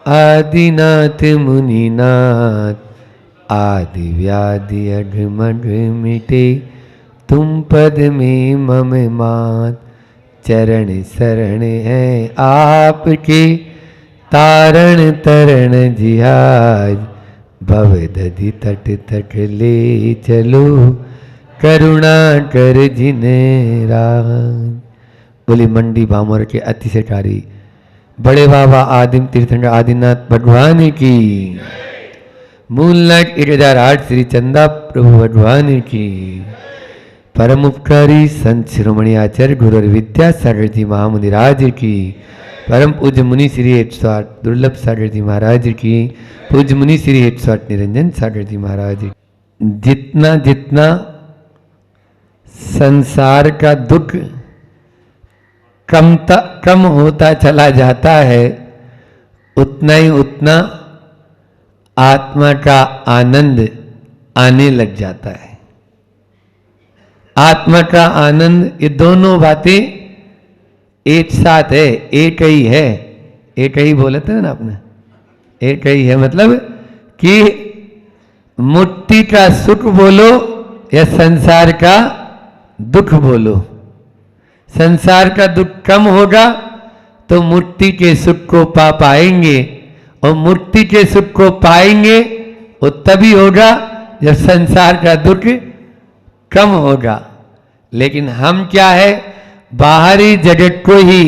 आदिनाथ मुनिनाथ, आदि व्याधि अघमघ मिटे, तुम पद में मम मात। चरण शरण है आपके, तारण तरण जिहाज। भव दधि तट तक ले चलो, करुणा कर जिन्हें राज। बोली मंडी भामोर के अतिशयकारी बड़े बाबा आदिम तीर्थंकर आदिनाथ भगवान की, मूल नायक 1008 श्री चंदा प्रभु भगवान की, परम उपकारी संत शिरोमणि आचार्य गुरु विद्यासागर जी महामुनि राज की, परम पूज्य मुनि श्री 108 दुर्लभ सागर जी महाराज की, पूज्य मुनि श्री 108 निरंजन सागर जी महाराज की। जितना जितना संसार का दुख कम होता चला जाता है, उतना ही उतना आत्मा का आनंद आने लग जाता है। आत्मा का आनंद, ये दोनों बातें एक साथ है, एक ही है। एक ही बोले थे ना आपने, एक ही है मतलब कि मुक्ति का सुख बोलो या संसार का दुख बोलो। संसार का दुख कम होगा तो मुक्ति के सुख को पा पाएंगे, और मुक्ति के सुख को पाएंगे वो तभी होगा जब संसार का दुख कम होगा। लेकिन हम क्या है, बाहरी जगत को ही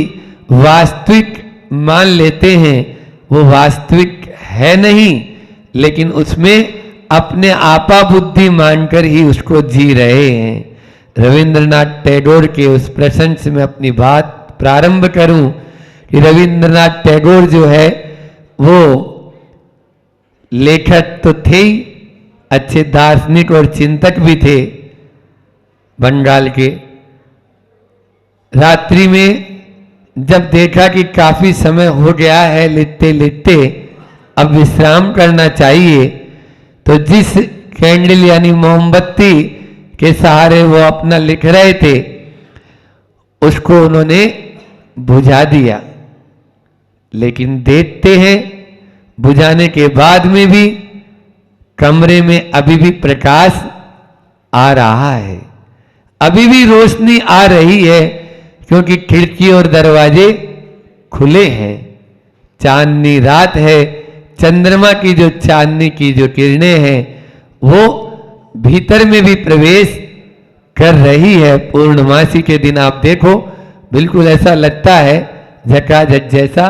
वास्तविक मान लेते हैं। वो वास्तविक है नहीं, लेकिन उसमें अपने आपा बुद्धि मानकर ही उसको जी रहे हैं। रविंद्रनाथ टैगोर के उस प्रसंग से मैं अपनी बात प्रारंभ करूं कि रविंद्रनाथ टैगोर जो है वो लेखक तो थे ही, अच्छे दार्शनिक और चिंतक भी थे बंगाल के। रात्रि में जब देखा कि काफी समय हो गया है लिखते लिखते, अब विश्राम करना चाहिए, तो जिस कैंडल यानी मोमबत्ती के सहारे वो अपना लिख रहे थे उसको उन्होंने बुझा दिया। लेकिन देखते हैं बुझाने के बाद में भी कमरे में अभी भी प्रकाश आ रहा है, अभी भी रोशनी आ रही है, क्योंकि खिड़की और दरवाजे खुले हैं। चांदनी रात है, चंद्रमा की जो चांदनी की जो किरणें हैं वो भीतर में भी प्रवेश कर रही है। पूर्णमासी के दिन आप देखो बिल्कुल ऐसा लगता है झकाझक जैसा।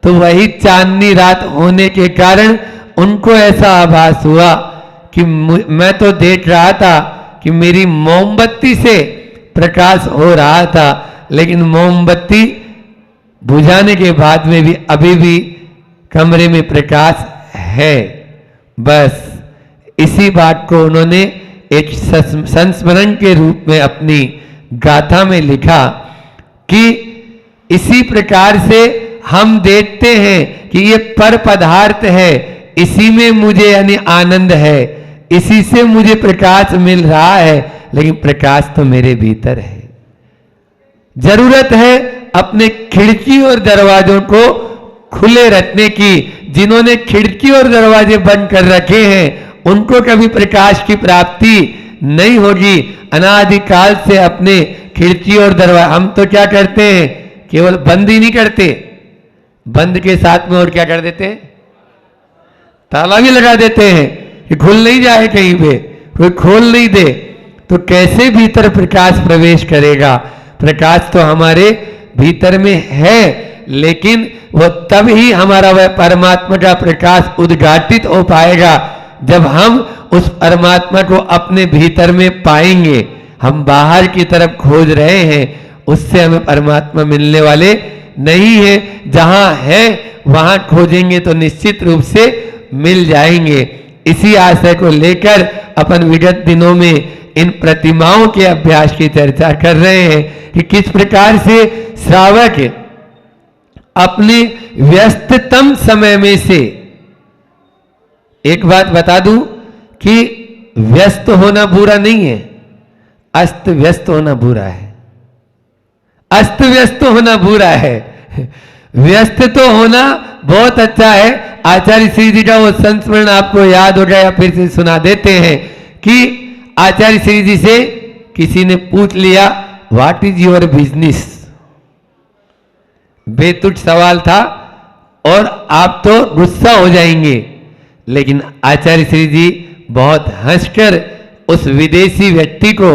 तो वही चांदनी रात होने के कारण उनको ऐसा आभास हुआ कि मैं तो देख रहा था कि मेरी मोमबत्ती से प्रकाश हो रहा था, लेकिन मोमबत्ती बुझाने के बाद में भी अभी भी कमरे में प्रकाश है। बस इसी बात को उन्होंने एक संस्मरण के रूप में अपनी गाथा में लिखा कि इसी प्रकार से हम देखते हैं कि ये पर पदार्थ है, इसी में मुझे यानी आनंद है, इसी से मुझे प्रकाश मिल रहा है, लेकिन प्रकाश तो मेरे भीतर है। जरूरत है अपने खिड़की और दरवाजों को खुले रखने की। जिन्होंने खिड़की और दरवाजे बंद कर रखे हैं उनको कभी प्रकाश की प्राप्ति नहीं होगी। अनादिकाल से अपने खिड़की और दरवाजा, हम तो क्या करते हैं, केवल बंद ही नहीं करते, बंद के साथ में और क्या कर देते हैं, ताला भी लगा देते हैं कि खुल नहीं जाए, कहीं पे कोई खोल नहीं दे, तो कैसे भीतर प्रकाश प्रवेश करेगा। प्रकाश तो हमारे भीतर में है, लेकिन वो तब ही हमारा वह परमात्मा का प्रकाश उद्घाटित हो पाएगा जब हम उस परमात्मा को अपने भीतर में पाएंगे। हम बाहर की तरफ खोज रहे हैं, उससे हमें परमात्मा मिलने वाले नहीं है। जहां है वहां खोजेंगे तो निश्चित रूप से मिल जाएंगे। इसी आशय को लेकर अपन विगत दिनों में इन प्रतिमाओं के अभ्यास की चर्चा कर रहे हैं कि किस प्रकार से श्रावक अपने व्यस्ततम समय में से, एक बात बता दूं कि व्यस्त होना बुरा नहीं है, अस्त व्यस्त होना बुरा है। अस्त व्यस्त होना बुरा है। व्यस्त तो होना बहुत अच्छा है। आचार्य श्री जी का वो संस्मरण आपको याद हो गया, फिर से सुना देते हैं कि आचार्य श्री जी से किसी ने पूछ लिया, व्हाट इज योर बिजनेस। बेतुक सवाल था और आप तो गुस्सा हो जाएंगे, लेकिन आचार्य श्री जी बहुत हंसकर उस विदेशी व्यक्ति को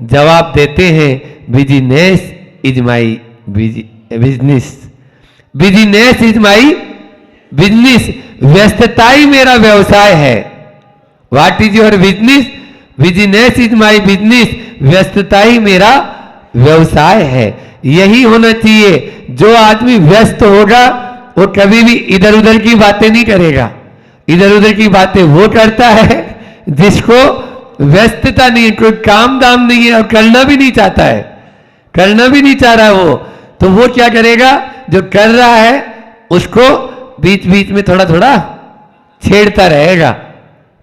जवाब देते हैं, business is my business, business is my business, व्यस्तता ही मेरा व्यवसाय है। What is your business, business is my business, व्यस्तता ही मेरा व्यवसाय है। यही होना चाहिए। जो आदमी व्यस्त होगा वो कभी भी इधर उधर की बातें नहीं करेगा। इधर उधर की बातें वो करता है जिसको व्यस्तता नहीं है, कोई काम दाम नहीं है और करना भी नहीं चाहता है, करना भी नहीं चाह रहा वो, तो वो क्या करेगा, जो कर रहा है उसको बीच बीच में थोड़ा थोड़ा छेड़ता रहेगा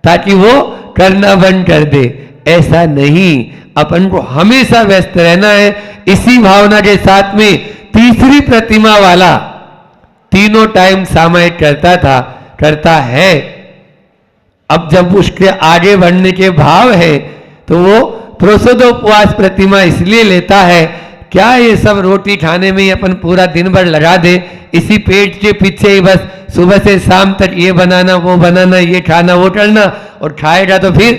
ताकि वो करना बंद कर दे। ऐसा नहीं, अपन को हमेशा व्यस्त रहना है। इसी भावना के साथ में तीसरी प्रतिमा वाला तीनों टाइम सामायिक करता था, करता है। अब जब उसके आगे बढ़ने के भाव है तो वो प्रोसोदोपवास प्रतिमा इसलिए लेता है, क्या ये सब रोटी खाने में ही अपन पूरा दिन भर लगा दे, इसी पेट के पीछे ही बस सुबह से शाम तक ये बनाना वो बनाना, ये खाना वो करना, और खाएगा तो फिर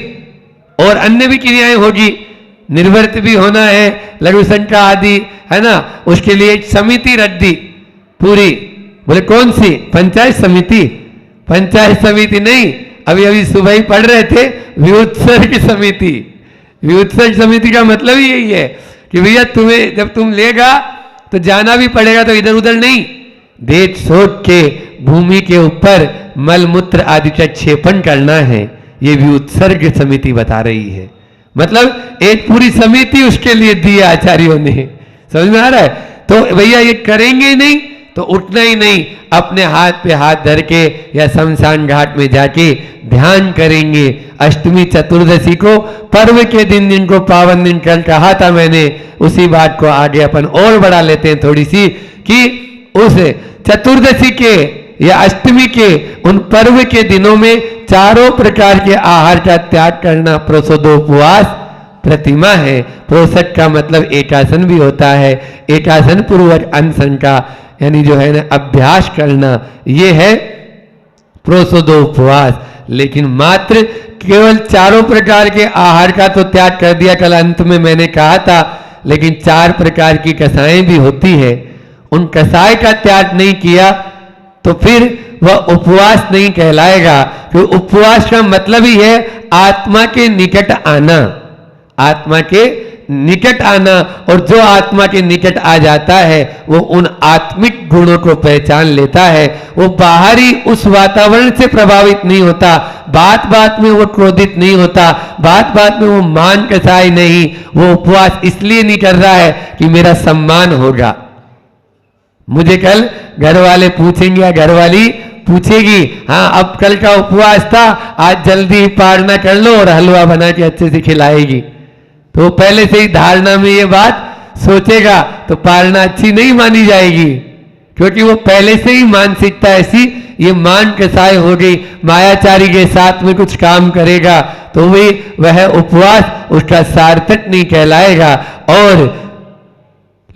और अन्य भी क्रियाएं होगी, निर्वर्त भी होना है, लघु संख्या आदि है ना, उसके लिए एक समिति रख दी पूरी। बोले कौन सी? पंचायत समिति। पंचायत समिति नहीं, अभी अभी सुबह ही पढ़ रहे थे व्युत्सर्ग समिति। व्युत्सर्ग समिति का मतलब ही यही है कि भैया तुम्हें जब तुम लेगा तो जाना भी पड़ेगा, तो इधर उधर नहीं, देख सोच के भूमि के ऊपर मल मूत्र आदि का क्षेपण करना है। ये व्युत्सर्ग समिति बता रही है, मतलब एक पूरी समिति उसके लिए दी है आचार्यों ने। समझ में आ रहा है? तो भैया ये करेंगे नहीं तो उठना ही नहीं, अपने हाथ पे हाथ धर के या शमशान घाट में जाके ध्यान करेंगे। अष्टमी चतुर्दशी को पर्व के दिन, जिनको पावन दिन कल कहा था मैंने, उसी बात को आगे अपन और बढ़ा लेते हैं थोड़ी सी, कि उस चतुर्दशी के या अष्टमी के उन पर्व के दिनों में चारों प्रकार के आहार का त्याग करना प्रोसोदोपवास प्रतिमा है। प्रोसद का मतलब एकासन भी होता है, एकासन पूर्वक अनशन का यानी जो है ना अभ्यास करना, ये है प्रोसोदोपवास। लेकिन मात्र केवल चारों प्रकार के आहार का तो त्याग कर दिया, कल अंत में मैंने कहा था, लेकिन 4 प्रकार की कसाएं भी होती है, उन कसाय का त्याग नहीं किया तो फिर वह उपवास नहीं कहलाएगा। क्योंकि उपवास का मतलब ही है आत्मा के निकट आना, आत्मा के निकट आना, और जो आत्मा के निकट आ जाता है वो उन आत्मिक गुणों को पहचान लेता है। वो बाहरी उस वातावरण से प्रभावित नहीं होता, बात बात में वो क्रोधित नहीं होता, बात बात में वो मान कसाई नहीं। वो उपवास इसलिए नहीं कर रहा है कि मेरा सम्मान होगा। मुझे कल घर वाले पूछेंगे या घरवाली पूछेगी, हाँ अब कल का उपवास था, आज जल्दी पारना कर लो और हलवा बना के अच्छे से खिलाएगी, तो पहले से ही धारणा में ये बात सोचेगा, तो पालना अच्छी नहीं मानी जाएगी, क्योंकि वो पहले से ही मानसिकता ऐसी, ये मान कसाय हो गई। मायाचारी के साथ में कुछ काम करेगा तो वह उपवास उसका सार्थक नहीं कहलाएगा, और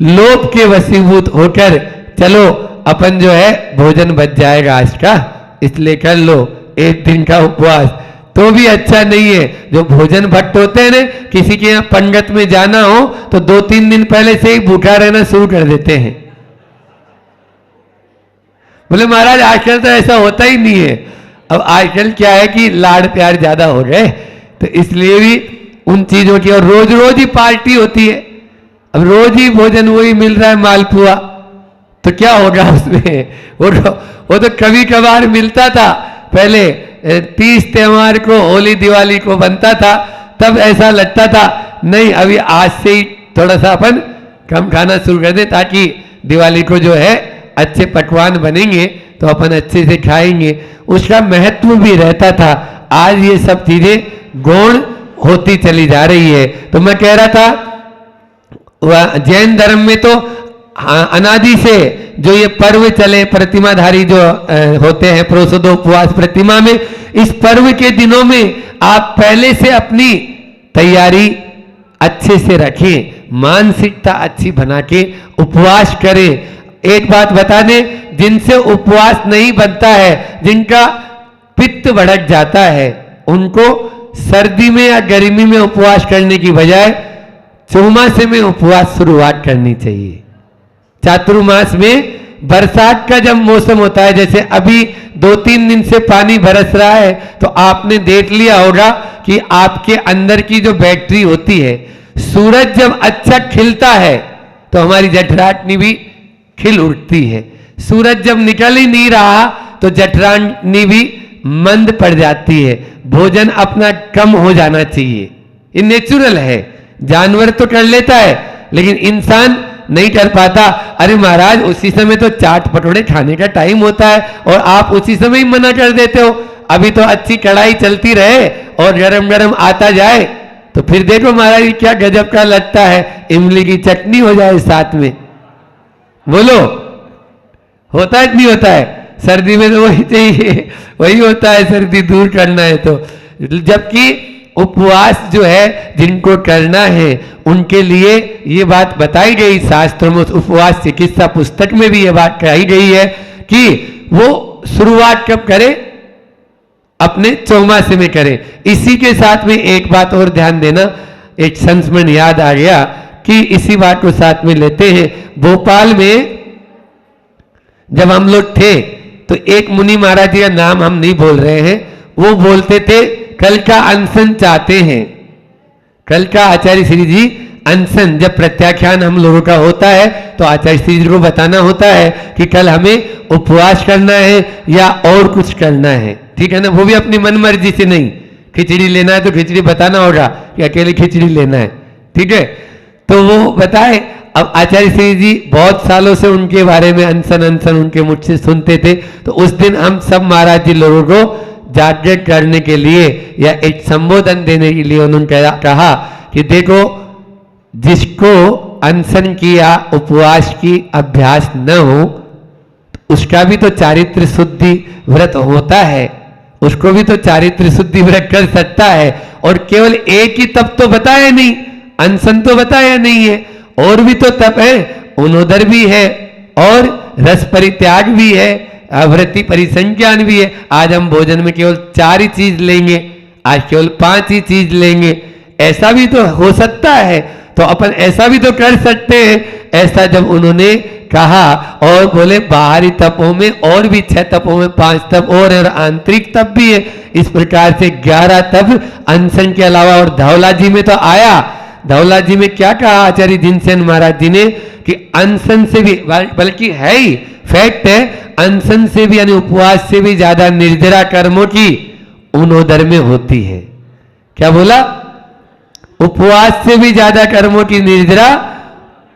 लोभ के वशीभूत होकर चलो अपन जो है भोजन बच जाएगा आज का, इसलिए कर लो एक दिन का उपवास, तो भी अच्छा नहीं है। जो भोजन भट्ट होते हैं ना, किसी के यहाँ पंगत में जाना हो तो 2-3 दिन पहले से ही भूखा रहना शुरू कर देते हैं। बोले महाराज आजकल तो ऐसा होता ही नहीं है। अब आजकल क्या है कि लाड़ प्यार ज्यादा हो गए, तो इसलिए भी उन चीजों की, और रोज रोज ही पार्टी होती है। अब रोज ही भोजन वही मिल रहा है मालपुआ, तो क्या होगा उसमें? वो तो कभी कभार मिलता था पहले, 30 त्योहार को, होली दिवाली को बनता था, तब ऐसा लगता था नहीं अभी आज से ही थोड़ा सा अपन कम खाना शुरू कर दें, ताकि दिवाली को जो है अच्छे पकवान बनेंगे तो अपन अच्छे से खाएंगे, उसका महत्व भी रहता था। आज ये सब चीजें गौण होती चली जा रही है। तो मैं कह रहा था जैन धर्म में तो अनादि से जो ये पर्व चले, प्रतिमाधारी जो होते हैं प्रोसदोपवास प्रतिमा में, इस पर्व के दिनों में आप पहले से अपनी तैयारी अच्छे से रखें, मानसिकता अच्छी बना के उपवास करें। एक बात बता दें, जिनसे उपवास नहीं बनता है, जिनका पित्त भड़क जाता है, उनको सर्दी में या गर्मी में उपवास करने की बजाय चौमासे में उपवास शुरुआत करनी चाहिए। चातुर्मास में बरसात का जब मौसम होता है, जैसे अभी 2-3 दिन से पानी बरस रहा है, तो आपने देख लिया होगा कि आपके अंदर की जो बैटरी होती है, सूरज जब अच्छा खिलता है तो हमारी जठराग्नि भी खिल उठती है। सूरज जब निकल ही नहीं रहा तो जठराग्नि भी मंद पड़ जाती है, भोजन अपना कम हो जाना चाहिए। ये नेचुरल है, जानवर तो कर लेता है लेकिन इंसान नहीं कर पाता। अरे महाराज, उसी समय तो चाट पटोड़े खाने का टाइम होता है और आप उसी समय ही मना कर देते हो। अभी तो अच्छी कढ़ाई चलती रहे और गरम गरम आता जाए तो फिर देखो महाराज क्या गजब का लगता है, इमली की चटनी हो जाए साथ में। बोलो, होता है नहीं होता है? सर्दी में तो वही चाहिए, वही होता है, सर्दी दूर करना है तो। जबकि उपवास जो है जिनको करना है उनके लिए ये बात बताई गई शास्त्रों में, उपवास चिकित्सा पुस्तक में भी ये बात कही गई है कि वो शुरुआत कब करे, अपने चौमासे में करे। इसी के साथ में एक बात और ध्यान देना, एक संस्मरण याद आ गया कि इसी बात को साथ में लेते हैं। भोपाल में जब हम लोग थे तो एक मुनि महाराज जी का नाम हम नहीं बोल रहे हैं, वो बोलते थे कल का अनशन चाहते हैं। कल का आचार्य श्री जी अनशन, जब प्रत्याख्यान हम लोगों का होता है तो आचार्य श्री जी को बताना होता है कि कल हमें उपवास करना है या और कुछ करना है, ठीक है ना। वो भी अपनी मन मर्जी से नहीं, खिचड़ी लेना है तो खिचड़ी बताना होगा कि अकेले खिचड़ी लेना है, ठीक है। तो वो बताए। अब आचार्य श्री जी बहुत सालों से उनके बारे में अनशन उनके मुझसे सुनते थे, तो उस दिन हम सब महाराज जी लोगों को जागृत करने के लिए या एक संबोधन देने के लिए उन्होंने कहा कि देखो, जिसको अनशन की या उपवास की अभ्यास न हो उसका भी तो चारित्र शुद्धि व्रत होता है, उसको भी तो चारित्र शुद्धि व्रत कर सकता है। और केवल एक ही तप तो बताया नहीं, अनशन तो बताया नहीं है, और भी तो तप है, उनोदर भी है और रस परित्याग भी है, आवृत्ति परिसंज्ञान भी है। आज हम भोजन में केवल 4 ही चीज लेंगे, आज केवल 5 ही चीज लेंगे, ऐसा भी तो हो सकता है। तो अपन ऐसा भी तो कर सकते हैं। ऐसा जब उन्होंने कहा और बोले बाहरी तपों में और भी 6 तपों में 5 तप और आंतरिक तप भी है, इस प्रकार से 11 तप अनशन के अलावा। और धौला जी में तो आया, धौला जी में क्या कहा आचार्य जिनसेन महाराज जी ने कि अनशन से भी, बल्कि है ही फैक्ट है, अनशन से भी यानी उपवास से भी ज्यादा निर्जरा कर्मों की उनोदर में होती है। क्या बोला? उपवास से भी ज्यादा कर्मों की निर्जरा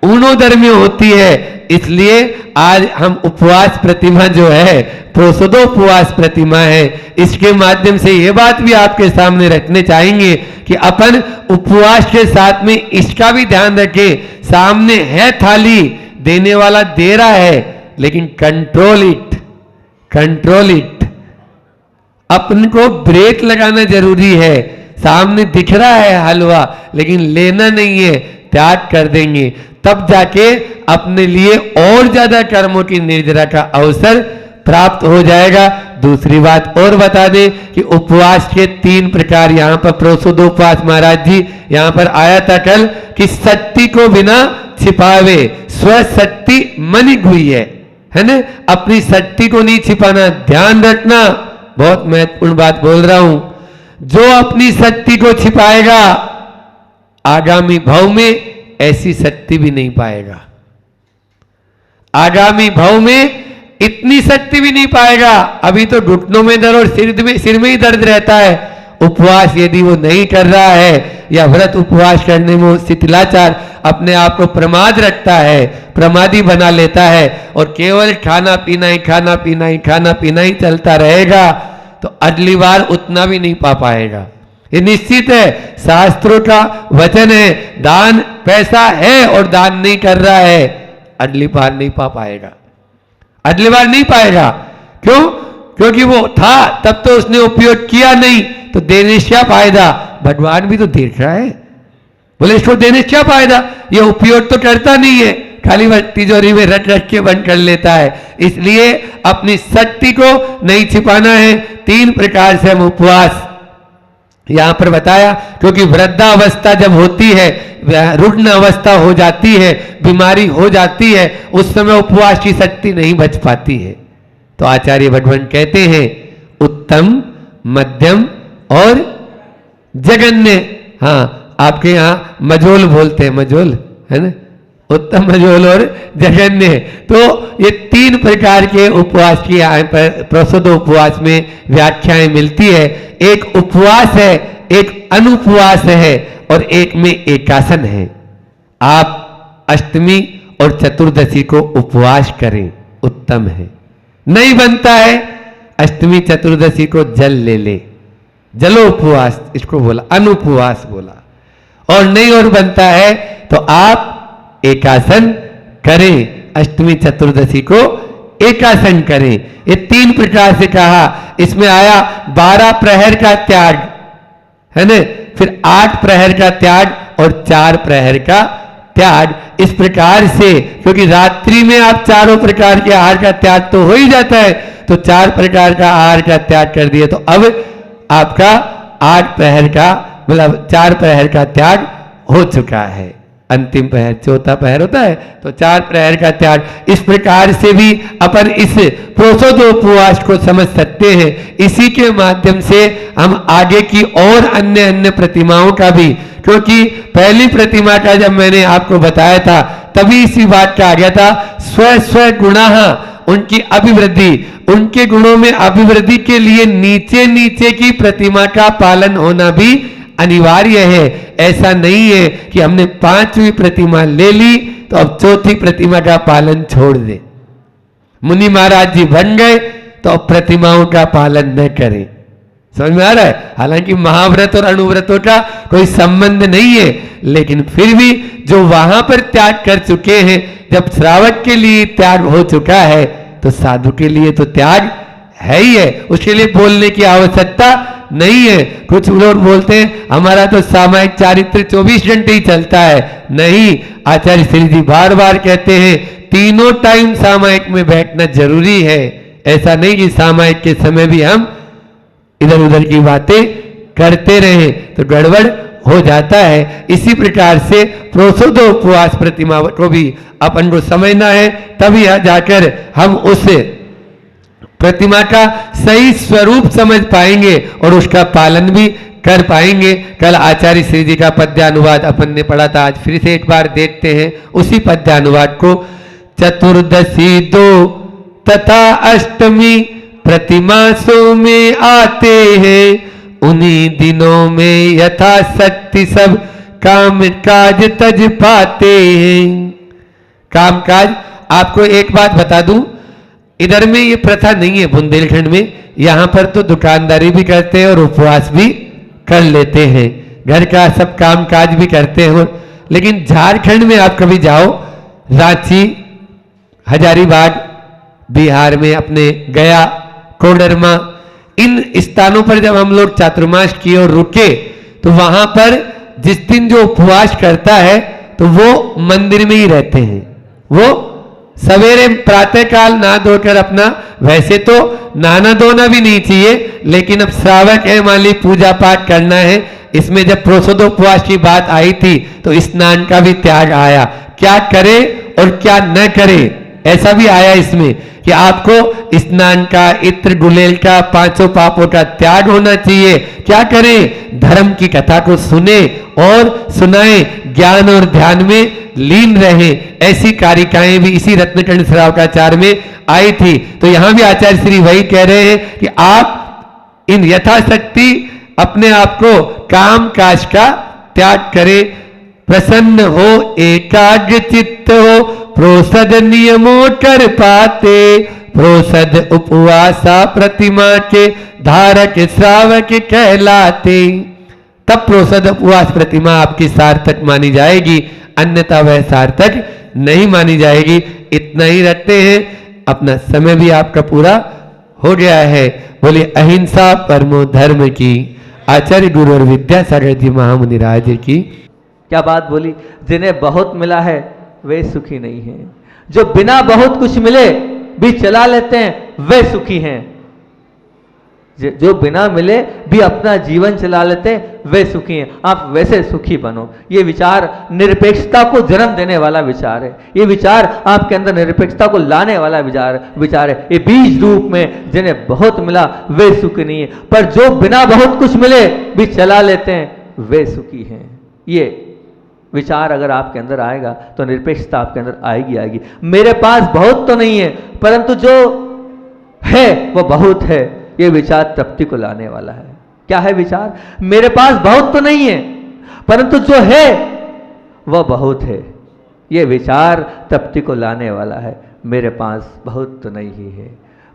उनोदर में होती है। इसलिए आज हम उपवास प्रतिमा जो है प्रोसदोपवास प्रतिमा है, इसके माध्यम से ये बात भी आपके सामने रखने चाहेंगे कि अपन उपवास के साथ में इसका भी ध्यान रखें। सामने है थाली, देने वाला दे रहा है, लेकिन कंट्रोल इट, कंट्रोल इट। अपन को ब्रेक लगाना जरूरी है। सामने दिख रहा है हलवा, लेकिन लेना नहीं है, त्याग कर देंगे, तब जाके अपने लिए और ज्यादा कर्मों की निर्जरा का अवसर प्राप्त हो जाएगा। दूसरी बात और बता दें कि उपवास के 3 प्रकार यहां पर प्रोसदोपवास महाराज जी यहां पर आया था कल कि शक्ति को बिना छिपावे स्वशक्ति मनिक हुई है ना। अपनी शक्ति को नहीं छिपाना, ध्यान रखना, बहुत महत्वपूर्ण बात बोल रहा हूं। जो अपनी शक्ति को छिपाएगा आगामी भाव में ऐसी शक्ति भी नहीं पाएगा, आगामी भाव में इतनी शक्ति भी नहीं पाएगा। अभी तो घुटनों में दर्द और सिर में ही दर्द रहता है। उपवास यदि वो नहीं कर रहा है या व्रत उपवास करने में शिथिलाचार अपने आप को प्रमाद रखता है, प्रमादी बना लेता है और केवल खाना पीना ही खाना पीना ही खाना पीना ही चलता रहेगा, तो अगली बार उतना भी नहीं पा पाएगा। ये निश्चित है, शास्त्रों का वचन है, दान पैसा है और दान नहीं कर रहा है, अगली बार नहीं पा पाएगा, अगली बार नहीं पाएगा। क्यों? क्योंकि वो था तब तो उसने उपयोग किया नहीं, तो देने से क्या फायदा? भगवान भी तो देख रहा है, बोले इसको देने से क्या फायदा, ये उपयोग तो करता नहीं है, खाली तिजोरी में रख रख के बंद कर लेता है। इसलिए अपनी शक्ति को नहीं छिपाना है। 3 प्रकार से हम उपवास यहां पर बताया, क्योंकि वृद्धावस्था जब होती है, रुग्ण अवस्था हो जाती है, बीमारी हो जाती है, उस समय उपवास की शक्ति नहीं बच पाती है। तो आचार्य भगवान कहते हैं उत्तम, मध्यम और जघन्य। हाँ, आपके यहां मजोल बोलते हैं, मजोल है ना, उत्तम, मजोल और जघन्य। तो ये 3 प्रकार के उपवास की यहाँ पर प्रसुद्ध उपवास में व्याख्याएं मिलती है। एक उपवास है, एक अनुपवास है और एक में एकासन है। आप अष्टमी और चतुर्दशी को उपवास करें, उत्तम है। नहीं बनता है अष्टमी चतुर्दशी को जल ले, जलो उपवास इसको बोला, अनुपवास बोला। और नहीं और बनता है तो आप एकासन करें, अष्टमी चतुर्दशी को एकासन करें। ये 3 प्रकार से कहा। इसमें आया 12 प्रहर का त्याग, है ना, फिर 8 प्रहर का त्याग और 4 प्रहर का त्याग। इस प्रकार से, क्योंकि रात्रि में आप चारों प्रकार के आहार का त्याग तो हो ही जाता है, तो 4 प्रकार का आहार का त्याग कर दिए, तो अब आपका 8 प्रहर का मतलब 4 प्रहर का त्याग हो चुका है। अंतिम प्रहर, चौथा प्रहर होता है, तो 4 प्रहर का त्याग। इस प्रकार से भी अपन इस प्रसुद्ध उपवास को समझ सकते हैं। इसी के माध्यम से हम आगे की और अन्य अन्य प्रतिमाओं का भी, क्योंकि पहली प्रतिमा का जब मैंने आपको बताया था तभी इसी बात का आ गया था, स्व गुणाः, उनकी अभिवृद्धि, उनके गुणों में अभिवृद्धि के लिए नीचे नीचे की प्रतिमा का पालन होना भी अनिवार्य है। ऐसा नहीं है कि हमने 5वीं प्रतिमा ले ली तो अब 4थी प्रतिमा का पालन छोड़ दे। मुनि महाराज जी बन गए तो अब प्रतिमाओं का पालन न करें। समझ में आ रहा है? हालांकि महाव्रत और अणुव्रतों का कोई संबंध नहीं है, लेकिन फिर भी जो वहां पर त्याग कर चुके हैं, जब श्रावक के लिए त्याग हो चुका है तो साधु के लिए तो त्याग है ही है, उसके लिए बोलने की आवश्यकता नहीं है। कुछ लोग बोलते हैं हमारा तो सामायिक चारित्र 24 घंटे ही चलता है। नहीं, आचार्य श्री जी बार बार कहते हैं तीनों टाइम सामायिक में बैठना जरूरी है। ऐसा नहीं कि सामायिक के समय भी हम इधर उधर की बातें करते रहे तो गड़बड़ हो जाता है। इसी प्रकार से प्रसुद्ध उपवास प्रतिमा को भी अपन को समझना है, तभी जाकर हम उस प्रतिमा का सही स्वरूप समझ पाएंगे और उसका पालन भी कर पाएंगे। कल आचार्य श्री जी का पद्यानुवाद अपन ने पढ़ा था, आज फिर से एक बार देखते हैं उसी पद्यानुवाद को। चतुर्दशी 2 तथा अष्टमी प्रतिमासों में आते हैं, उन्हीं दिनों में यथाशक्ति सब काम काज तज पाते हैं। काम काज, आपको एक बात बता दूं, इधर में ये प्रथा नहीं है बुंदेलखंड में, यहां पर तो दुकानदारी भी करते हैं और उपवास भी कर लेते हैं, घर का सब काम काज भी करते हैं। लेकिन झारखंड में आप कभी जाओ, रांची, हजारीबाग, बिहार में अपने गया, कोडरमा, इन स्थानों पर जब हम लोग चातुर्मास किए और रुके तो वहां पर जिस दिन जो उपवास करता है तो वो मंदिर में ही रहते हैं। वो सवेरे प्रातः काल नहा धोकर अपना, वैसे तो नहाना धोना भी नहीं चाहिए, लेकिन अब श्रावक है, मान ली पूजा पाठ करना है, इसमें जब प्रसुद्ध उपवास की बात आई थी तो स्नान का भी त्याग आया। क्या करे और क्या न करे ऐसा भी आया इसमें कि आपको स्नान का, इत्र गुलेल का, 5 पापों का त्याग होना चाहिए। क्या करें? धर्म की कथा को सुने और सुनाए, ज्ञान और ध्यान में लीन रहे। ऐसी कारिकाएं भी इसी रत्नखंड श्रावकाचार्य में आई थी। तो यहां भी आचार्य श्री वही कह रहे हैं कि आप इन यथाशक्ति अपने आप को काम काज का त्याग करें, प्रसन्न हो, एकाग्र चित्त हो, प्रोसद नियमों कर पाते, प्रोसद उपवासा प्रतिमा के धारक श्रावक कहलाते। तब प्रोषद उपवास प्रतिमा आपकी सार्थक मानी जाएगी, अन्यथा वह सार्थक नहीं मानी जाएगी। इतना ही रखते हैं, अपना समय भी आपका पूरा हो गया है। बोले अहिंसा परमो धर्म की। आचार्य गुरु और विद्यासागर जी महामुनि राज की। क्या बात बोली। जिन्हें बहुत मिला है वे सुखी नहीं हैं, जो बिना बहुत कुछ मिले भी चला लेते हैं वे सुखी हैं। जो बिना मिले भी अपना जीवन चला लेते हैं वे सुखी हैं। आप वैसे सुखी बनो। ये विचार निरपेक्षता को जन्म देने वाला विचार है। ये विचार आपके अंदर निरपेक्षता को लाने वाला विचार है। ये बीज रूप में जिन्हें बहुत मिला वे सुखी नहीं है, पर जो बिना बहुत कुछ मिले भी चला लेते हैं वे सुखी हैं। ये विचार अगर आपके अंदर आएगा तो निरपेक्षता आपके अंदर आएगी। मेरे पास बहुत तो नहीं है, परंतु जो है वो बहुत है, ये विचार तृप्ति को लाने वाला है। क्या है विचार? मेरे पास बहुत तो नहीं है, परंतु जो है वह बहुत है, ये विचार तृप्ति को लाने वाला है। मेरे पास बहुत तो नहीं है,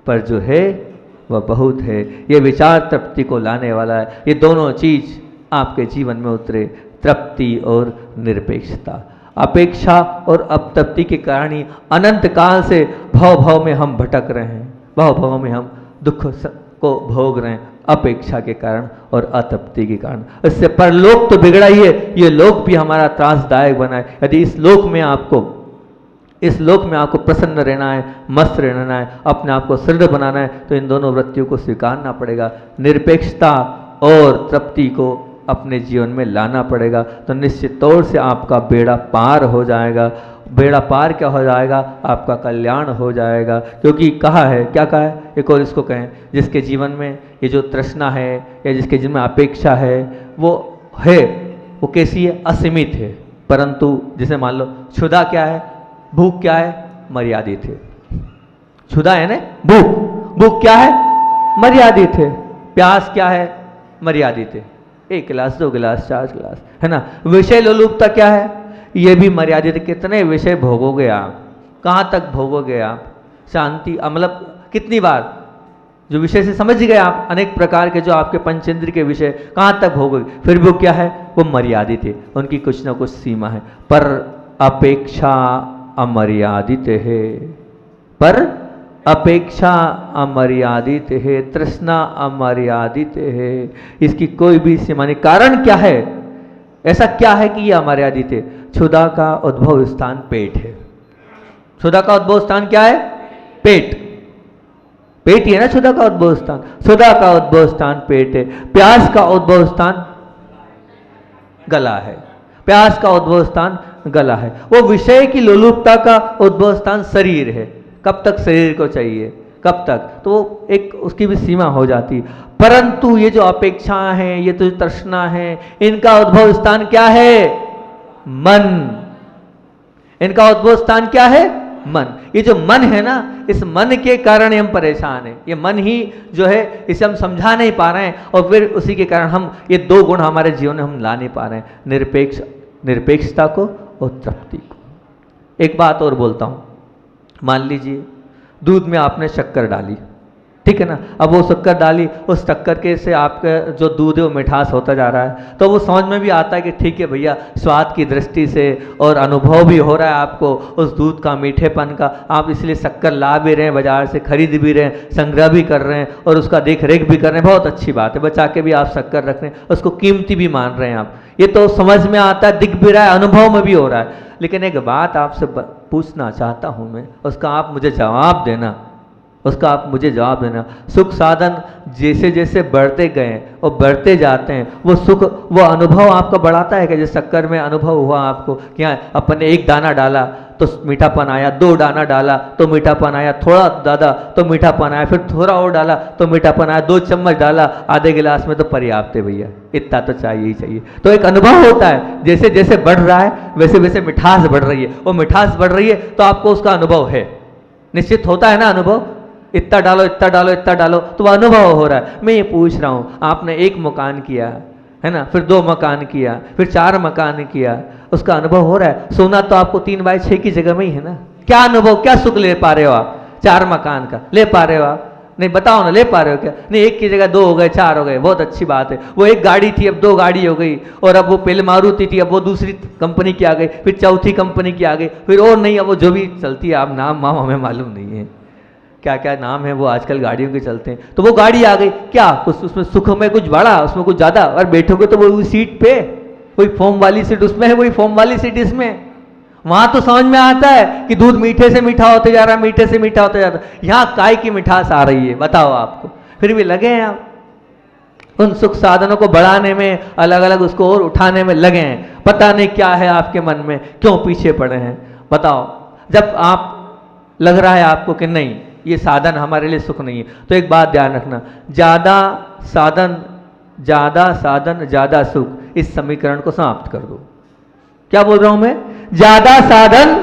पर जो है वह बहुत है, ये विचार तृप्ति को लाने वाला है। ये दोनों चीज आपके जीवन में उतरे, तृप्ति और निरपेक्षता। अपेक्षा और अतृप्ति के कारण ही अनंत काल से भव में हम भटक रहे हैं, भव में हम दुख को भोग रहे हैं, अपेक्षा के कारण और अतृप्ति के कारण। इससे परलोक तो बिगड़ा ही है, ये लोक भी हमारा त्रासदायक बना है। यदि इस लोक में आपको प्रसन्न रहना है, मस्त रहना है, अपने आप को दृढ़ बनाना है, तो इन दोनों वृत्तियों को स्वीकारना पड़ेगा। निरपेक्षता और तृप्ति को अपने जीवन में लाना पड़ेगा, तो निश्चित तौर से आपका बेड़ा पार हो जाएगा। बेड़ा पार क्या हो जाएगा? आपका कल्याण हो जाएगा। क्योंकि कहा है, क्या कहा है? एक और इसको कहें, जिसके जीवन में ये जो तृष्णा है या जिसके जीवन में अपेक्षा है वो कैसी है? असीमित है। परंतु जिसे मान लो क्षुधा क्या है, भूख क्या है? मर्यादित है। क्षुधा है ना, भूख क्या है? मर्यादित है। प्यास क्या है? मर्यादित है। 1 गिलास 2 गिलास 4 गिलास, है ना। विषय लोलुपता क्या है? ये भी मर्यादित। कितने विषय भोगोगे आप? कहाँ तक भोगोगे आप? शांति मतलब कितनी बार? जो विषय से समझ गए आप, अनेक प्रकार के जो आपके पंचेंद्र के विषय, कहाँ तक भोगोगे? फिर वो क्या है? वो मर्यादित है, उनकी कुछ ना कुछ सीमा है। पर अपेक्षा अमर्यादित है, पर अपेक्षा अमर्यादित है, तृष्णा अमर्यादित है, इसकी कोई भी सीमा नहीं। कारण क्या है? ऐसा क्या है कि यह अमर्यादित है? क्षुधा का उद्भव स्थान पेट है। क्षुधा का उद्भव स्थान क्या है? पेट ही है ना क्षुधा का उद्भव स्थान। क्षुधा का उद्भव स्थान पेट है। प्यास का उद्भव स्थान गला है। प्यास का उद्भव स्थान गला है। वो विषय की लोलुपता का उद्भव स्थान शरीर है। कब तक शरीर को चाहिए? कब तक? तो एक उसकी भी सीमा हो जाती। परंतु ये जो अपेक्षा है, ये तो तृष्णा है, इनका उद्भव स्थान क्या है? मन। इनका उद्भव स्थान क्या है? मन। ये जो मन है ना, इस मन के कारण हम परेशान हैं। ये मन ही जो है, इसे हम समझा नहीं पा रहे हैं, और फिर उसी के कारण हम ये 2 गुण हमारे जीवन में हम ला नहीं पा रहे हैं, निरपेक्षता को और तृप्ति को। एक बात और बोलता हूं, मान लीजिए दूध में आपने शक्कर डाली, ठीक है ना। अब वो शक्कर डाली, उस शक्कर के से आपका जो दूध है वो मिठास होता जा रहा है, तो वो समझ में भी आता है कि ठीक है भैया, स्वाद की दृष्टि से और अनुभव भी हो रहा है आपको उस दूध का, मीठेपन का। आप इसलिए शक्कर ला भी रहे हैं, बाजार से खरीद भी रहे हैं, संग्रह भी कर रहे हैं और उसका देख रेख भी कर रहे हैं। बहुत अच्छी बात है, बचा के भी आप शक्कर रख रहे हैं, उसको कीमती भी मान रहे हैं आप। ये तो समझ में आता है, दिख भी रहा है, अनुभव में भी हो रहा है। लेकिन एक बात आपसे पूछना चाहता हूं मैं, उसका आप मुझे जवाब देना, सुख साधन जैसे जैसे बढ़ते गए और बढ़ते जाते हैं, वो सुख, वो अनुभव आपका बढ़ाता है कि जैसे शक्कर में अनुभव हुआ आपको, क्या अपने 1 दाना डाला तो मीठापन आया, 2 दाना डाला तो मीठापन आया, थोड़ा ज़्यादा तो मीठापन आया, फिर थोड़ा और डाला तो मीठापन आया, 2 चम्मच डाला आधे गिलास में तो पर्याप्त है भैया, इतना तो चाहिए ही चाहिए। तो एक अनुभव होता है, जैसे जैसे बढ़ रहा है वैसे वैसे मिठास बढ़ रही है, वो मिठास बढ़ रही है तो आपको उसका अनुभव है, निश्चित होता है ना अनुभव। इतना डालो इतना डालो इतना डालो तो वह अनुभव हो रहा है। मैं ये पूछ रहा हूँ, आपने 1 मकान किया है ना, फिर 2 मकान किया, फिर 4 मकान किया, उसका अनुभव हो रहा है। सोना तो आपको 3/6 की जगह में ही है ना। क्या अनुभव, क्या सुख ले पा रहे हो आप? 4 मकान का ले पा रहे हो आप, नहीं बताओ ना, ले पा रहे हो क्या? नहीं, एक की जगह 2 हो गए, 4 हो गए, बहुत अच्छी बात है। वो एक गाड़ी थी, अब 2 गाड़ी हो गई, और अब वो पहले मारुति थी, अब वो दूसरी कंपनी की आ गई, फिर चौथी कंपनी की आ गई, फिर और नहीं, अब वो जो भी चलती है, आप नाम वाम हमें मालूम नहीं है क्या क्या नाम है वो आजकल गाड़ियों के चलते हैं। तो वो गाड़ी आ गई, क्या उसमें सुख में कुछ बढ़ा, उसमें कुछ ज़्यादा? और बैठोगे तो वो सीट पे, कोई फोम वाली सीट उसमें है, वही फोम वाली सीट इसमें। वहां तो समझ में आता है कि दूध मीठे से मीठा होते जा रहा है, मीठे से मीठा होते जा रहा है। यहाँ काय की मिठास आ रही है, बताओ आपको? फिर भी लगे हैं आप उन सुख साधनों को बढ़ाने में, अलग अलग उसको और उठाने में लगे हैं। पता नहीं क्या है आपके मन में, क्यों पीछे पड़े हैं, बताओ? जब आप लग रहा है आपको कि नहीं ये साधन हमारे लिए सुख नहीं है, तो एक बात ध्यान रखना, ज्यादा साधन ज्यादा सुख, इस समीकरण को समाप्त कर दो। क्या बोल रहा हूं मैं? ज्यादा साधन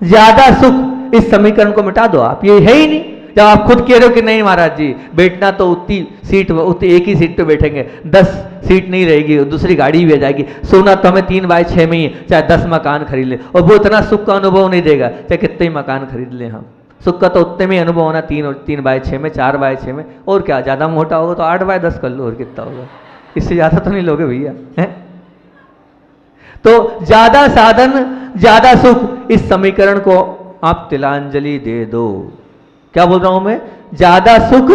ज्यादा सुख, इस समीकरण को मिटा दो आप। ये है ही नहीं। जब आप खुद कह रहे हो कि नहीं महाराज जी, बैठना तो उतनी सीट, उतनी एक ही सीट पे बैठेंगे, 10 सीट नहीं रहेगी, दूसरी गाड़ी भी आ जाएगी, सोना तो हमें 3x6 में ही, चाहे 10 मकान खरीद ले, और वो इतना सुख का अनुभव नहीं देगा चाहे कितने ही मकान खरीद ले हम। सुख का तो उतने में अनुभव होना 3x6 में, 4x6 में, और क्या? ज़्यादा मोटा होगा तो 8x10 कर लो, और कितना होगा? इससे ज़्यादा तो नहीं लोगे भैया, हैं? तो ज़्यादा साधन ज़्यादा सुख, इस समीकरण को आप तिलांजलि दे दो। क्या बोल रहा हूं मैं? ज़्यादा सुख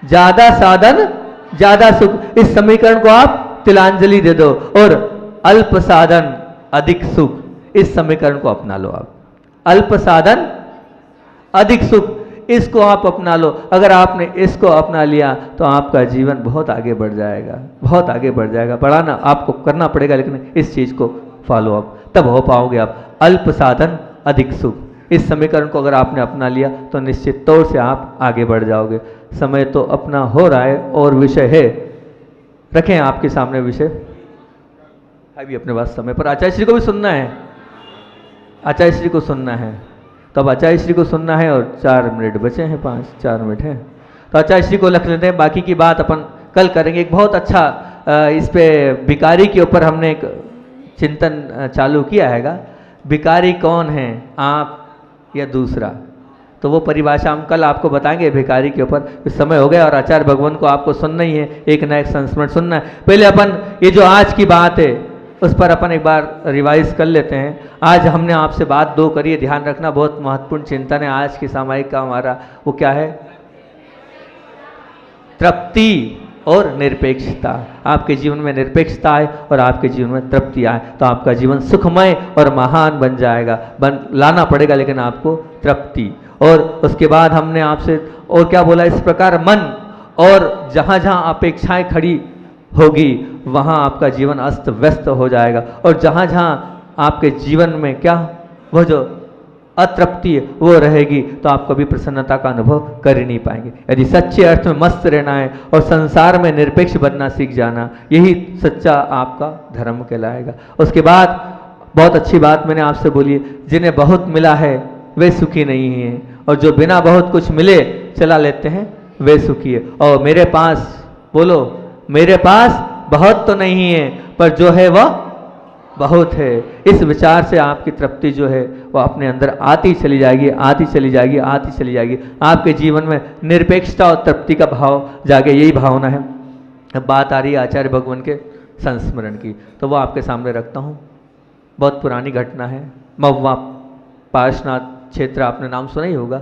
ज़्यादा साधन ज़्यादा सुख, इस समीकरण को आप तिलांजलि दे दो, और अल्प साधन अधिक सुख, इस समीकरण को अपना लो आप। अल्प साधन अधिक सुख, इसको आप अपना लो। अगर आपने इसको अपना लिया तो आपका जीवन बहुत आगे बढ़ जाएगा, बहुत आगे बढ़ जाएगा। बढ़ाना आपको करना पड़ेगा, लेकिन इस चीज को फॉलो अप, तब हो पाओगे आप। अल्प साधन अधिक सुख, इस समीकरण को अगर आपने अपना लिया तो निश्चित तौर से आप आगे बढ़ जाओगे। समय तो अपना हो रहा है, और विषय है, रखें आपके सामने विषय अभी अपने पास समय पर। आचार्य श्री को भी सुनना है, आचार्य श्री को सुनना है, तो अब आचार्य श्री को सुनना है, और 4 मिनट बचे हैं, 4 मिनट हैं, तो आचार्य श्री को लिख लेते हैं। बाकी की बात अपन कल करेंगे। एक बहुत अच्छा इस पे भिखारी के ऊपर हमने एक चिंतन चालू किया हैगा। भिखारी कौन है, आप या दूसरा? तो वो परिभाषा हम कल आपको बताएंगे भिखारी के ऊपर। समय हो गया और आचार्य भगवान को आपको सुनना ही है, एक ना एक संस्मरण सुनना है। पहले अपन ये जो आज की बात है उस पर अपन एक बार रिवाइज कर लेते हैं। आज हमने आपसे बात 2 करी है, ध्यान रखना, बहुत महत्वपूर्ण चिंतन है आज की सामायिक का हमारा। वो क्या है? तृप्ति और निरपेक्षता। आपके जीवन में निरपेक्षता आए और आपके जीवन में तृप्ति आए तो आपका जीवन सुखमय और महान बन जाएगा। लाना पड़ेगा लेकिन आपको तृप्ति। और उसके बाद हमने आपसे और क्या बोला, इस प्रकार मन और जहाँ जहाँ अपेक्षाएं खड़ी होगी वहाँ आपका जीवन अस्त व्यस्त हो जाएगा, और जहाँ जहाँ आपके जीवन में क्या वो जो अतृप्ति है वो रहेगी तो आप कभी प्रसन्नता का अनुभव कर ही नहीं पाएंगे। यदि सच्चे अर्थ में मस्त रहना है और संसार में निरपेक्ष बनना सीख जाना, यही सच्चा आपका धर्म कहलाएगा। उसके बाद बहुत अच्छी बात मैंने आपसे बोली, जिन्हें बहुत मिला है वे सुखी नहीं हैं, और जो बिना बहुत कुछ मिले चला लेते हैं वे सुखी है। और मेरे पास, बोलो, मेरे पास बहुत तो नहीं है पर जो है वह बहुत है। इस विचार से आपकी तृप्ति जो है वो अपने अंदर आती चली जाएगी, आती चली जाएगी, आती चली जाएगी। आपके जीवन में निरपेक्षता और तृप्ति का भाव जागे, यही भावना है। अब बात आ रही है आचार्य भगवान के संस्मरण की, तो वो आपके सामने रखता हूँ। बहुत पुरानी घटना है। महुआ पार्श्वनाथ क्षेत्र, आपने नाम सुना ही होगा,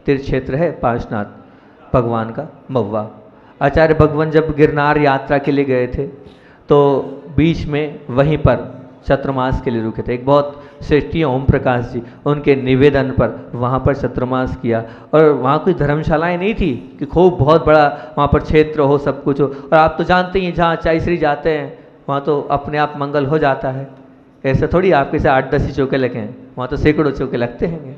तीर्थ क्षेत्र है पार्श्वनाथ भगवान का महुआ। आचार्य भगवान जब गिरनार यात्रा के लिए गए थे तो बीच में वहीं पर चतुर्मास के लिए रुके थे। एक बहुत श्रेष्ठी ओम प्रकाश जी, उनके निवेदन पर वहाँ पर चतुर्मास किया। और वहाँ कोई धर्मशालाएं नहीं थी कि खूब बहुत बड़ा वहाँ पर क्षेत्र हो, सब कुछ हो। और आप तो जानते ही जहाँ चाईश्री जाते हैं वहाँ तो अपने आप मंगल हो जाता है। ऐसा थोड़ी आपके से 8-10 ही चौके लगे हैं, वहाँ तो सैकड़ों चौके लगते हैं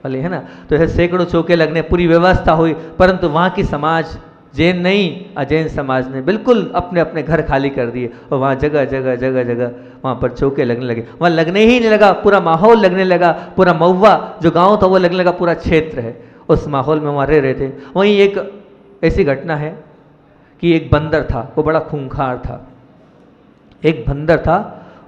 भले, है ना। तो ऐसे सैकड़ों चौके लगने, पूरी व्यवस्था हुई, परंतु वहाँ की समाज, जैन नहीं अजैन समाज ने बिल्कुल अपने अपने घर खाली कर दिए, और वहाँ जगह जगह जगह जगह वहाँ पर चौके लगने लगे। वहाँ लगने ही नहीं लगा, पूरा माहौल लगने लगा, पूरा महुआ जो गांव था वो लगने लगा पूरा क्षेत्र है, उस माहौल में वहाँ रह रहे थे। वहीं एक ऐसी घटना है कि एक बंदर था, वो बड़ा खूंखार था। एक बंदर था,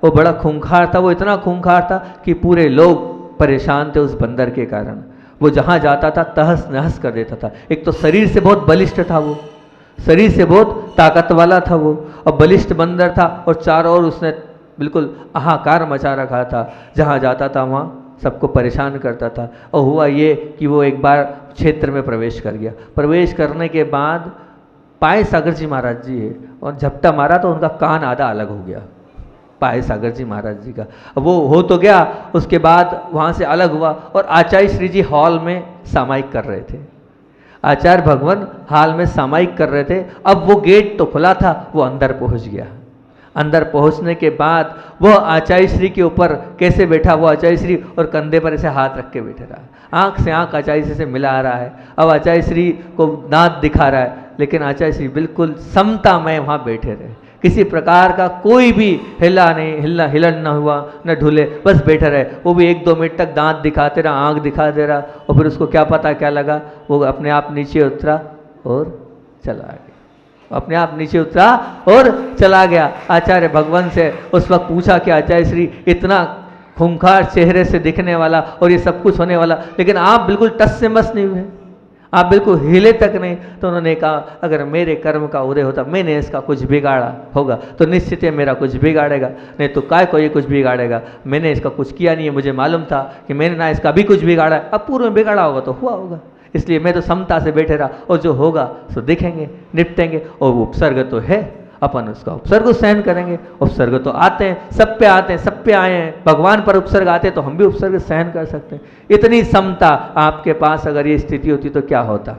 वो बड़ा खूंखार था। वो इतना खूंखार था कि पूरे लोग परेशान थे उस बंदर के कारण। वो जहाँ जाता था तहस नहस कर देता था। एक तो शरीर से बहुत बलिष्ठ था वो, शरीर से बहुत ताकत वाला था वो, और बलिष्ठ बंदर था, और चारों ओर उसने बिल्कुल हाहाकार मचा रखा था। जहाँ जाता था वहाँ सबको परेशान करता था। और हुआ ये कि वो एक बार क्षेत्र में प्रवेश कर गया। प्रवेश करने के बाद पाए सागर जी महाराज जी है, और झपटा मारा तो उनका कान आधा अलग हो गया, पाए सागर जी महाराज जी का। वो हो तो गया, उसके बाद वहाँ से अलग हुआ, और आचार्य श्री जी हॉल में सामायिक कर रहे थे। आचार्य भगवान हॉल में सामायिक कर रहे थे। अब वो गेट तो खुला था, वो अंदर पहुँच गया। अंदर पहुंचने के बाद वह आचार्य श्री के ऊपर कैसे बैठा, वो आचार्य श्री और कंधे पर ऐसे हाथ रख के बैठे रहा, आंख से आंख आचार्य श्री से मिला रहा है। अब आचार्य श्री को दांत दिखा रहा है, लेकिन आचार्य श्री बिल्कुल समता में वहाँ बैठे रहे। किसी प्रकार का कोई भी हिला नहीं, हिलन न हुआ, न ढूले, बस बैठे रहे। वो भी 1-2 मिनट तक दांत दिखाते रहा, आंख दिखा दे रहा, और फिर उसको क्या पता क्या लगा, वो अपने आप नीचे उतरा और चला गया। अपने आप नीचे उतरा और चला गया। आचार्य भगवान से उस वक्त पूछा कि आचार्य श्री, इतना खूंखार चेहरे से दिखने वाला और ये सब कुछ होने वाला, लेकिन आप बिल्कुल टस से मस नहीं हुए, आप बिल्कुल हिले तक नहीं। तो उन्होंने कहा, अगर मेरे कर्म का उदय होता, मैंने इसका कुछ बिगाड़ा होगा तो निश्चित है मेरा कुछ बिगाड़ेगा, नहीं तो काय को ये कुछ बिगाड़ेगा। मैंने इसका कुछ किया नहीं है, मुझे मालूम था कि मैंने ना इसका भी कुछ बिगाड़ा है, अब पूर्व में बिगाड़ा होगा तो हुआ होगा, इसलिए मैं तो समता से बैठे रहा, और जो होगा सो देखेंगे, निपटेंगे। और वो उपसर्ग तो है, अपन उसका उपसर्ग सहन करेंगे। उपसर्ग तो आते हैं, सब पे आते हैं, सब पे आए हैं। भगवान पर उपसर्ग आते हैं तो हम भी उपसर्ग सहन कर सकते हैं। इतनी समता आपके पास अगर ये स्थिति होती तो क्या होता।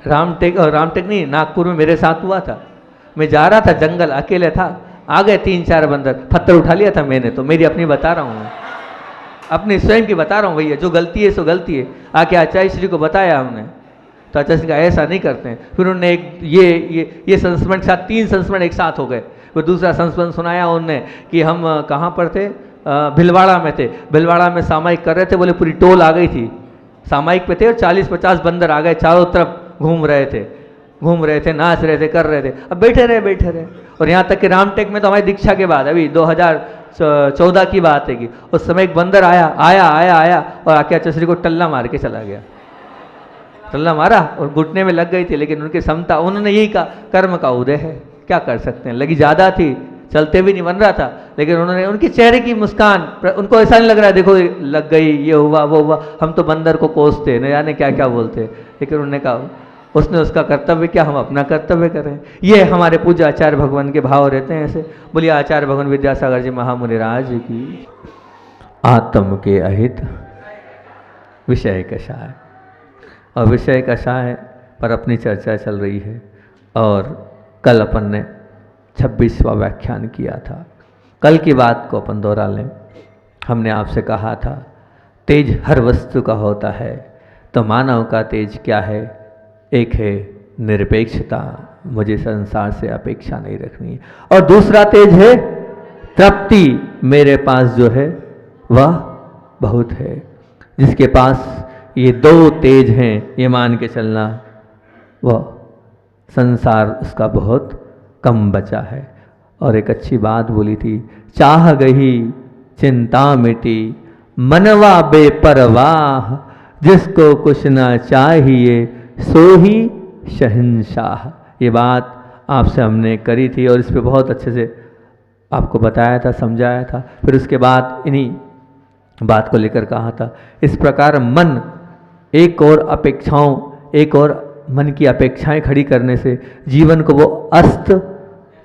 रामटेक नहीं, नागपुर में मेरे साथ हुआ था। मैं जा रहा था जंगल, अकेले था, आ गए 3-4 बंदर, पत्थर उठा लिया था मैंने, तो मेरी अपनी बता रहा हूँ, अपनी स्वयं की बता रहा हूँ भैया, जो गलती है सो गलती है। आके आचार्य श्री को बताया हमने, तो आचार्य श्री का ऐसा नहीं करते हैं। फिर उन्होंने एक ये संस्मरण के साथ 3 संस्मरण एक साथ हो गए। फिर दूसरा संस्मरण सुनाया उनने कि हम कहाँ पर थे, भिलवाड़ा में थे। भिलवाड़ा में सामायिक कर रहे थे, बोले पूरी टोल आ गई थी, सामायिक पे थे, और 40-50 बंदर आ गए, चारों तरफ घूम रहे थे, नाच रहे थे, कर रहे थे। अब बैठे रहे। और यहाँ तक कि रामटेक में तो हमारी दीक्षा के बाद, अभी 2014 की बात है कि उस समय एक बंदर आया और आके आचार्य श्री को टल्ला मार के चला गया। टल्ला मारा और घुटने में लग गई थी, लेकिन उनकी समता, उन्होंने यही कहा, कर्म का उदय है, क्या कर सकते हैं। लगी ज़्यादा थी, चलते भी नहीं बन रहा था, लेकिन उन्होंने, उनके चेहरे की मुस्कान, उनको ऐसा नहीं लग रहा है देखो लग गई, ये हुआ वो हुआ, हम तो बंदर को कोसते, न जाने क्या क्या बोलते। लेकिन उन्होंने कहा उसने उसका कर्तव्य क्या, हम अपना कर्तव्य करें। ये हमारे पूज्य आचार्य भगवान के भाव रहते हैं ऐसे। बोलिए आचार्य भगवान विद्यासागर जी महामुनि राज की। आत्म के अहित विषय कषाय, और विषय कषाय पर अपनी चर्चा चल रही है। और कल अपन ने 26वां व्याख्यान किया था। कल की बात को अपन दोहरा लें। हमने आपसे कहा था तेज हर वस्तु का होता है, तो मानव का तेज क्या है? एक है निरपेक्षता, मुझे संसार से अपेक्षा नहीं रखनी, और दूसरा तेज है तृप्ति, मेरे पास जो है वह बहुत है। जिसके पास ये 2 तेज हैं, ये मान के चलना, वह संसार उसका बहुत कम बचा है। और एक अच्छी बात बोली थी, चाह गही चिंता मिटी, मनवा बेपरवाह, जिसको कुछ ना चाहिए सो ही शहंशाह। ये बात आपसे हमने करी थी और इस पे बहुत अच्छे से आपको बताया था, समझाया था। फिर उसके बाद इन्हीं बात को लेकर कहा था, इस प्रकार मन एक और अपेक्षाओं, एक और मन की अपेक्षाएं खड़ी करने से जीवन को वो अस्त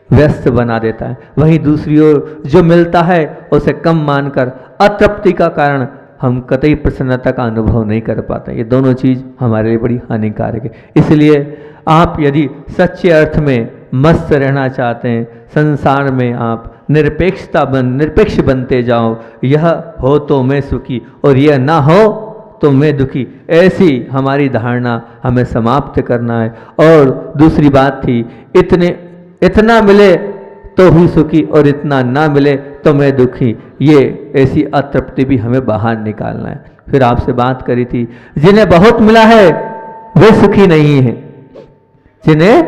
व्यस्त बना देता है। वहीं दूसरी ओर जो मिलता है उसे कम मानकर अतृप्ति का कारण हम कतई प्रसन्नता का अनुभव नहीं कर पाते। ये दोनों चीज़ हमारे लिए बड़ी हानिकारक है। इसलिए आप यदि सच्चे अर्थ में मस्त रहना चाहते हैं, संसार में आप निरपेक्ष बनते जाओ। यह हो तो मैं सुखी और यह ना हो तो मैं दुखी, ऐसी हमारी धारणा हमें समाप्त करना है। और दूसरी बात थी, इतना मिले तो ही सुखी और इतना ना मिले तो मैं दुखी, ये ऐसी अतृप्ति भी हमें बाहर निकालना है। फिर आपसे बात करी थी, जिन्हें बहुत मिला है वे सुखी नहीं है, जिन्हें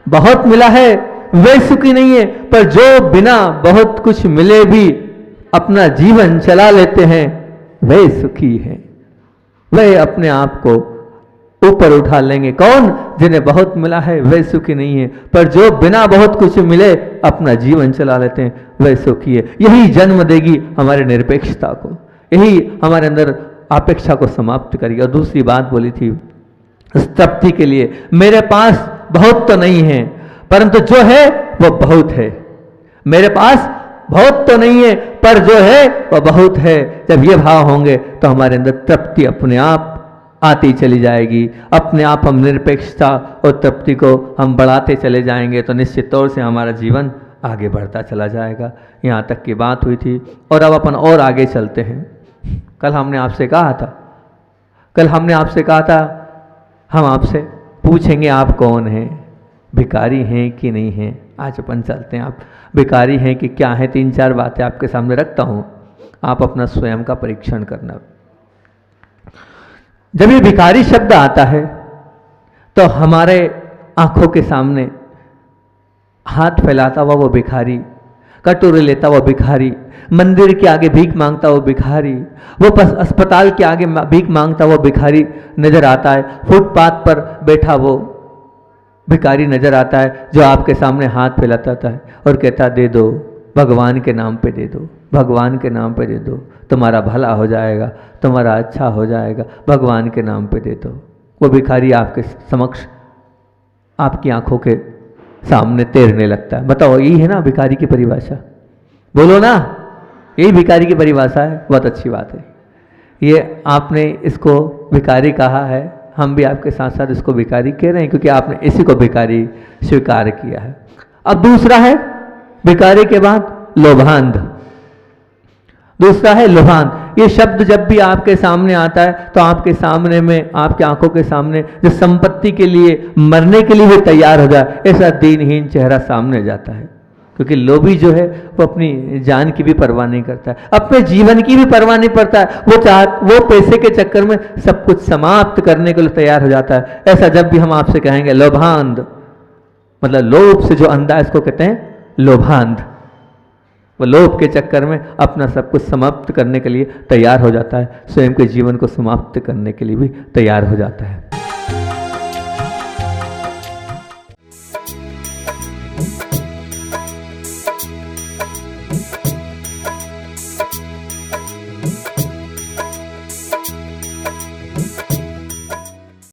बहुत मिला है वे सुखी नहीं है, पर जो बिना बहुत कुछ मिले भी अपना जीवन चला लेते हैं वे सुखी हैं। वे अपने आप को ऊपर उठा लेंगे। कौन? जिन्हें बहुत मिला है वे सुखी नहीं है, पर जो बिना बहुत कुछ मिले अपना जीवन चला लेते हैं वे सुखी है। यही जन्म देगी हमारे निरपेक्षता को, यही हमारे अंदर अपेक्षा को समाप्त करेगी। और दूसरी बात बोली थी उस तृप्ति के लिए, मेरे पास बहुत तो नहीं है परंतु जो है वो बहुत है। मेरे पास बहुत तो नहीं है पर जो है वो बहुत है। जब ये भाव होंगे तो हमारे अंदर तृप्ति अपने आप आती चली जाएगी। अपने आप हम निरपेक्षता और तृप्ति को हम बढ़ाते चले जाएंगे तो निश्चित तौर से हमारा जीवन आगे बढ़ता चला जाएगा। यहाँ तक की बात हुई थी और अब अपन और आगे चलते हैं। कल हमने आपसे कहा था हम आपसे पूछेंगे आप कौन हैं, भिखारी हैं कि नहीं हैं। आज अपन चलते हैं, आप भिखारी हैं कि क्या है। 3-4 बातें आपके सामने रखता हूँ, आप अपना स्वयं का परीक्षण करना। जब ये भिखारी शब्द आता है तो हमारे आंखों के सामने हाथ फैलाता हुआ वो भिखारी, कटोरे लेता हुआ भिखारी, मंदिर के आगे भीख मांगता हुआ भिखारी, वो अस्पताल के आगे भीख मांगता हुआ भिखारी नजर आता है। फुटपाथ पर बैठा वो भिखारी नजर आता है जो आपके सामने हाथ फैलाता है और कहता दे दो, भगवान के नाम पे दे दो, भगवान के नाम पे दे दो, तुम्हारा भला हो जाएगा, तुम्हारा अच्छा हो जाएगा, भगवान के नाम पे दे दो। वो भिखारी आपके समक्ष आपकी आंखों के सामने तैरने लगता है। बताओ यही है ना भिखारी की परिभाषा? बोलो ना, यही भिखारी की परिभाषा है। बहुत अच्छी बात है, ये आपने इसको भिखारी कहा है, हम भी आपके साथ साथ इसको भिखारी कह रहे हैं क्योंकि आपने इसी को भिखारी स्वीकार किया है। अब दूसरा है भिखारी के बाद लोभांध। दूसरा है लोभांध। ये शब्द जब भी आपके सामने आता है तो आपके सामने में, आपके आंखों के सामने जो संपत्ति के लिए मरने के लिए भी तैयार हो जाए ऐसा दीनहीन चेहरा सामने जाता है। क्योंकि लोभी जो है वो अपनी जान की भी परवाह नहीं करता है, अपने जीवन की भी परवाह नहीं करता है। वो पैसे के चक्कर में सब कुछ समाप्त करने के लिए तैयार हो जाता है। ऐसा जब भी हम आपसे कहेंगे लोभांध, मतलब लोभ से जो अंधा है इसको कहते हैं लोभांध। वो लोभ के चक्कर में अपना सब कुछ समाप्त करने के लिए तैयार हो जाता है, स्वयं के जीवन को समाप्त करने के लिए भी तैयार हो जाता है।